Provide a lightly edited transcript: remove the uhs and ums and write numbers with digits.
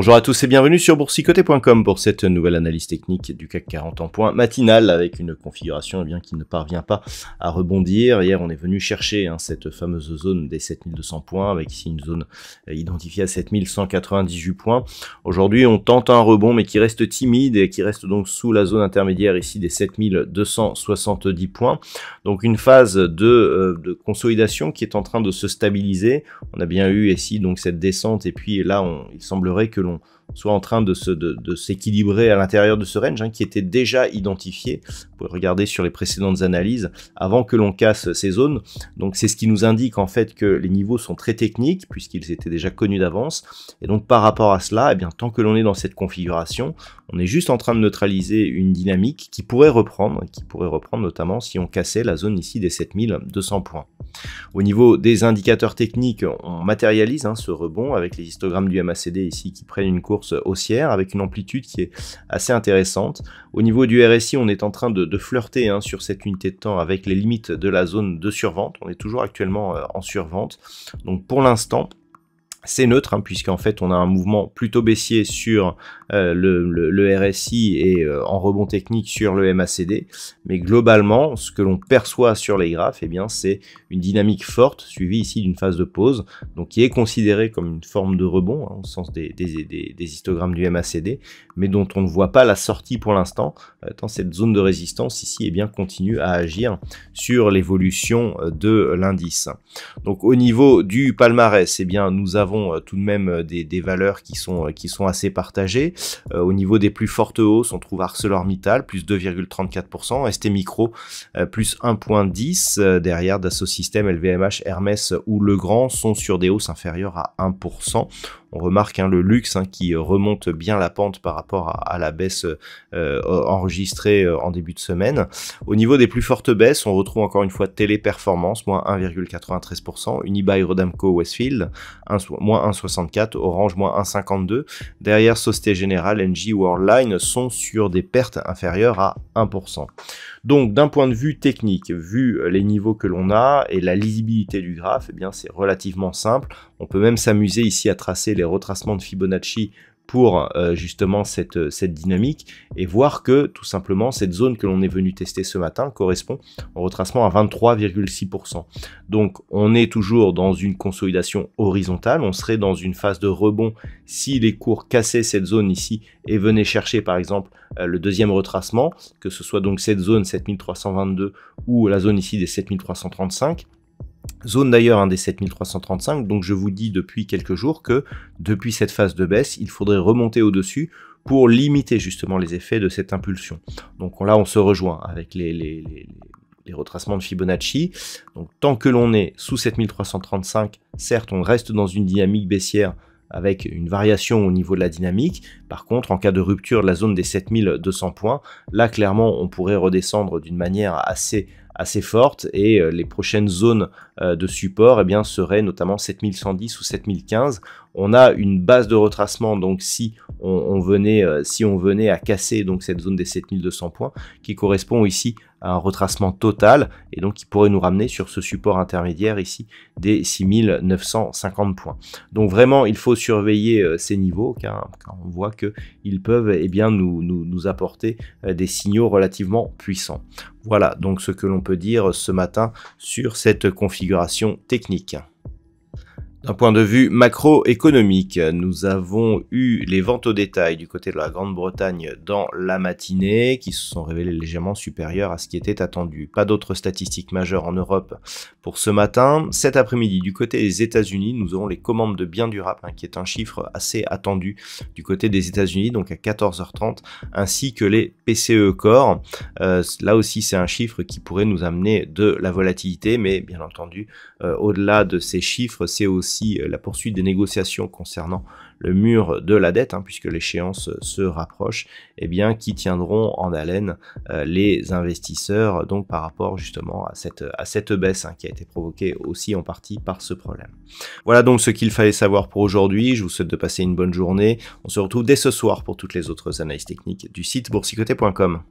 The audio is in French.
Bonjour à tous et bienvenue sur boursicoté.com pour cette nouvelle analyse technique du CAC 40 en point matinale avec une configuration qui ne parvient pas à rebondir. Hier on est venu chercher cette fameuse zone des 7200 points avec ici une zone identifiée à 7198 points. Aujourd'hui on tente un rebond mais qui reste timide et qui reste donc sous la zone intermédiaire ici des 7270 points. Donc une phase de consolidation qui est en train de se stabiliser. On a bien eu ici donc cette descente et puis là il semblerait que l'on soit en train de s'équilibrer à l'intérieur de ce range qui était déjà identifié. Vous pouvez regarder sur les précédentes analyses avant que l'on casse ces zones. Donc c'est ce qui nous indique en fait que les niveaux sont très techniques puisqu'ils étaient déjà connus d'avance. Et donc par rapport à cela, tant que l'on est dans cette configuration, on est juste en train de neutraliser une dynamique qui pourrait reprendre notamment si on cassait la zone ici des 7200 points. Au niveau des indicateurs techniques, on matérialise ce rebond avec les histogrammes du MACD ici qui prennent une course haussière avec une amplitude qui est assez intéressante. Au niveau du RSI, on est en train de flirter sur cette unité de temps avec les limites de la zone de survente. On est toujours actuellement en survente. Donc pour l'instant, c'est neutre puisqu'en fait on a un mouvement plutôt baissier sur le RSI et en rebond technique sur le MACD, mais globalement ce que l'on perçoit sur les graphes c'est une dynamique forte suivie ici d'une phase de pause, donc qui est considérée comme une forme de rebond au sens des histogrammes du MACD, mais dont on ne voit pas la sortie pour l'instant, tant cette zone de résistance ici continue à agir sur l'évolution de l'indice. Donc au niveau du palmarès, nous avons tout de même des valeurs qui sont assez partagées. Au niveau des plus fortes hausses, on trouve ArcelorMittal plus 2,34%, ST Micro plus 1,10%, derrière Dassault Systèmes, LVMH, Hermès ou Legrand sont sur des hausses inférieures à 1%. On remarque le luxe qui remonte bien la pente par rapport à la baisse enregistrée en début de semaine. Au niveau des plus fortes baisses, on retrouve encore une fois Téléperformance, moins 1,93%, Unibail-Rodamco Westfield, moins 1,64%, Orange, moins 1,52%. Derrière, Société Générale, Engie, Worldline sont sur des pertes inférieures à 1%. Donc d'un point de vue technique, vu les niveaux que l'on a et la lisibilité du graphe, c'est relativement simple. On peut même s'amuser ici à tracer les retracements de Fibonacci pour justement cette dynamique et voir que tout simplement cette zone que l'on est venu tester ce matin correspond au retracement à 23,6%. Donc on est toujours dans une consolidation horizontale, on serait dans une phase de rebond si les cours cassaient cette zone ici et venaient chercher par exemple le deuxième retracement, que ce soit donc cette zone 7322 ou la zone ici des 7335. Zone d'ailleurs des 7335, donc je vous dis depuis quelques jours que depuis cette phase de baisse, il faudrait remonter au-dessus pour limiter justement les effets de cette impulsion. Donc là on se rejoint avec les retracements de Fibonacci. Donc tant que l'on est sous 7335, certes on reste dans une dynamique baissière avec une variation au niveau de la dynamique. Par contre, en cas de rupture de la zone des 7200 points, là clairement on pourrait redescendre d'une manière assez forte et les prochaines zones de support seraient notamment 7110 ou 7015. On a une base de retracement, donc si on venait à casser donc cette zone des 7200 points qui correspond ici à un retracement total et donc qui pourrait nous ramener sur ce support intermédiaire ici des 6950 points. Donc vraiment il faut surveiller ces niveaux car on voit que ils peuvent nous apporter des signaux relativement puissants. Voilà donc ce que l'on peut dire ce matin sur cette configuration technique. D'un point de vue macroéconomique, nous avons eu les ventes au détail du côté de la Grande-Bretagne dans la matinée qui se sont révélées légèrement supérieures à ce qui était attendu. Pas d'autres statistiques majeures en Europe pour ce matin. Cet après-midi, du côté des États-Unis, nous aurons les commandes de biens durables qui est un chiffre assez attendu du côté des États-Unis, donc à 14h30, ainsi que les PCE Core. Là aussi, c'est un chiffre qui pourrait nous amener de la volatilité, mais bien entendu, au-delà de ces chiffres, c'est aussi la poursuite des négociations concernant le mur de la dette, puisque l'échéance se rapproche, qui tiendront en haleine les investisseurs, donc par rapport justement à cette baisse qui a été provoquée aussi en partie par ce problème. Voilà donc ce qu'il fallait savoir pour aujourd'hui. Je vous souhaite de passer une bonne journée. On se retrouve dès ce soir pour toutes les autres analyses techniques du site boursicoté.com.